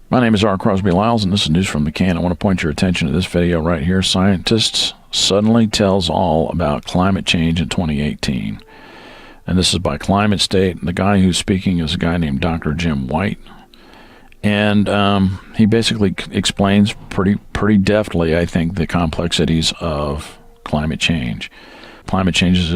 My name is R. Crosby Lyles, and this is News from the Can. I want to point your attention to this video right here. Scientists suddenly tells all about climate change in 2018. And this is by Climate State. The guy who's speaking is a guy named Dr. Jim White. And he basically explains pretty deftly, I think, the complexities of climate change. Climate change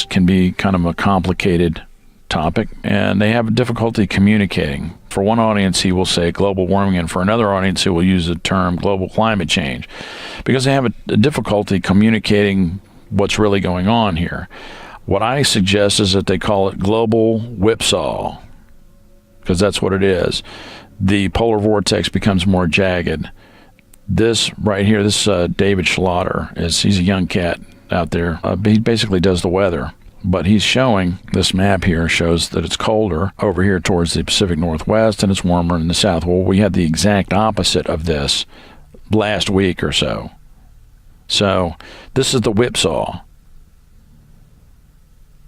can be kind of a complicated topic, and they have difficulty communicating. For one audience, he will say global warming, and for another audience, he will use the term global climate change, because they have a difficulty communicating what's really going on here. What I suggest is that they call it global whipsaw, because that's what it is. The polar vortex becomes more jagged. This right here, this David Schlotthauer, he's a young cat out there. He basically does the weather. But he's showing, this map here shows that it's colder over here towards the Pacific Northwest, and it's warmer in the south. Well, we had the exact opposite of this last week or so. So this is the whipsaw.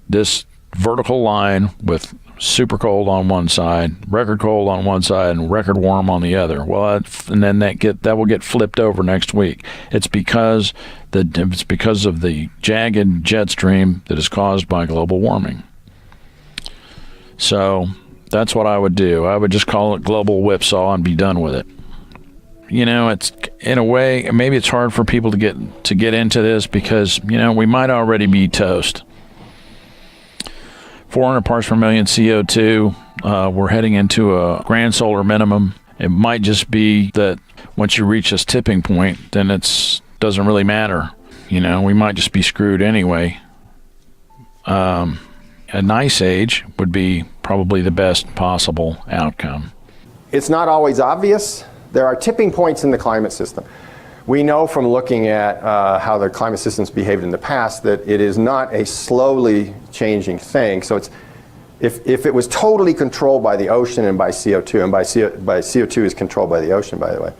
This vertical line with super cold on one side, record cold on one side, and record warm on the other. Well, and then that will get flipped over next week. It's because of the jagged jet stream that is caused by global warming. So that's what I would do. I would just call it global whipsaw and be done with it. You know, it's in a way, maybe it's hard for people to get into this because, you know, we might already be toast. 400 parts per million CO2. We're heading into a grand solar minimum. It might just be that once you reach this tipping point, then it doesn't really matter. You know, we might just be screwed anyway. An ice age would be probably the best possible outcome. It's not always obvious. There are tipping points in the climate system. We know from looking at how the climate systems behaved in the past that it is not a slowly changing thing. So it's, if it was totally controlled by the ocean and by CO2, and by CO2 is controlled by the ocean, by the way,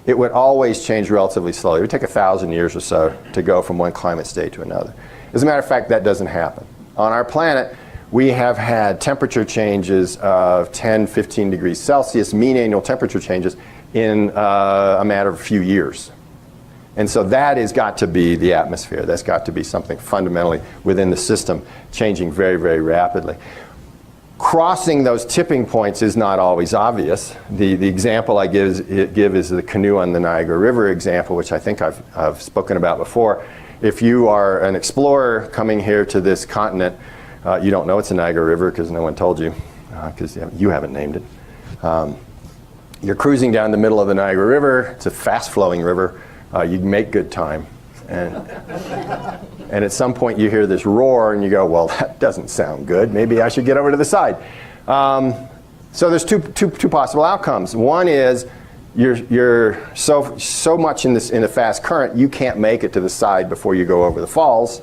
it would always change relatively slowly. It would take 1,000 years or so to go from one climate state to another. As a matter of fact, that doesn't happen. On our planet, we have had temperature changes of 10, 15 degrees Celsius, mean annual temperature changes, in a matter of a few years. And so that has got to be the atmosphere. That's got to be something fundamentally within the system changing very, very rapidly. Crossing those tipping points is not always obvious. The example I give is the canoe on the Niagara River example, which I think I've spoken about before. If you are an explorer coming here to this continent, you don't know it's the Niagara River because no one told you, because you haven't named it. You're cruising down the middle of the Niagara River. It's a fast-flowing river. You make good time. And at some point you hear this roar and you go, well, that doesn't sound good. Maybe I should get over to the side. So there's two possible outcomes. One is you're so much in a fast current you can't make it to the side before you go over the falls,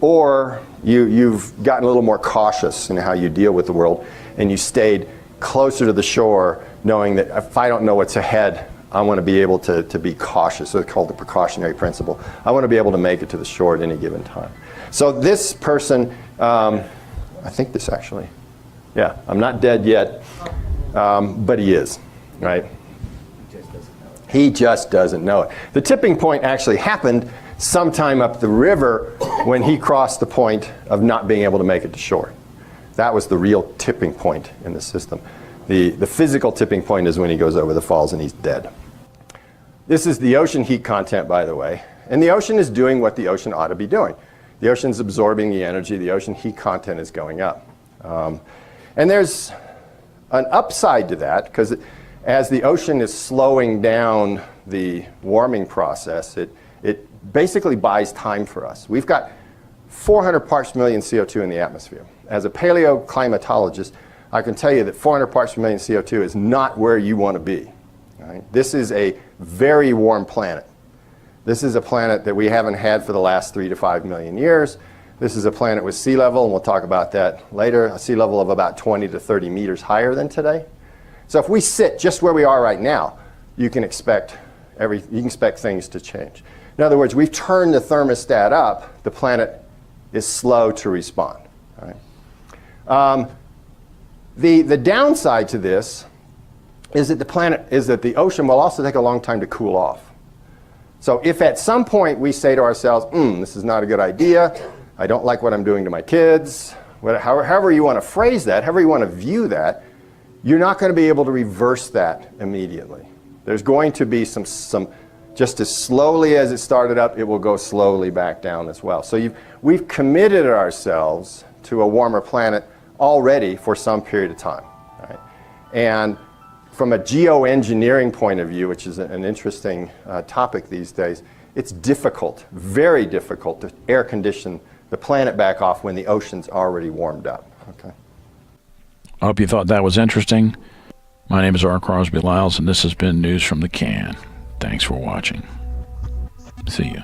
or you've gotten a little more cautious in how you deal with the world and you stayed closer to the shore, knowing that if I don't know what's ahead, I want to be able to be cautious. So it's called the precautionary principle. I want to be able to make it to the shore at any given time. So this person, I think this actually, yeah, I'm not dead yet, but he is, right? He just doesn't know it. The tipping point actually happened sometime up the river when he crossed the point of not being able to make it to shore. That was the real tipping point in the system. The physical tipping point is when he goes over the falls and he's dead. This is the ocean heat content, by the way. And the ocean is doing what the ocean ought to be doing. The ocean's absorbing the energy. The ocean heat content is going up. And there's an upside to that, because as the ocean is slowing down the warming process, it basically buys time for us. We've got 400 parts per million CO2 in the atmosphere. As a paleoclimatologist, I can tell you that 400 parts per million CO2 is not where you want to be. Right? This is a very warm planet. This is a planet that we haven't had for the last 3 to 5 million years. This is a planet with sea level, and we'll talk about that later, a sea level of about 20 to 30 meters higher than today. So if we sit just where we are right now, you can expect things to change. In other words, we've turned the thermostat up. The planet is slow to respond. All right? The downside to this is that the ocean will also take a long time to cool off. So if at some point we say to ourselves, this is not a good idea, I don't like what I'm doing to my kids, however you want to phrase that, however you want to view that, you're not going to be able to reverse that immediately. There's going to be some just as slowly as it started up, it will go slowly back down as well. So we've committed ourselves to a warmer planet already for some period of time. Right? And from a geoengineering point of view, which is an interesting topic these days, it's difficult, very difficult to air condition the planet back off when the ocean's already warmed up. Okay. I hope you thought that was interesting. My name is R. Crosby Lyles, and this has been News from the Can. Thanks for watching. See you.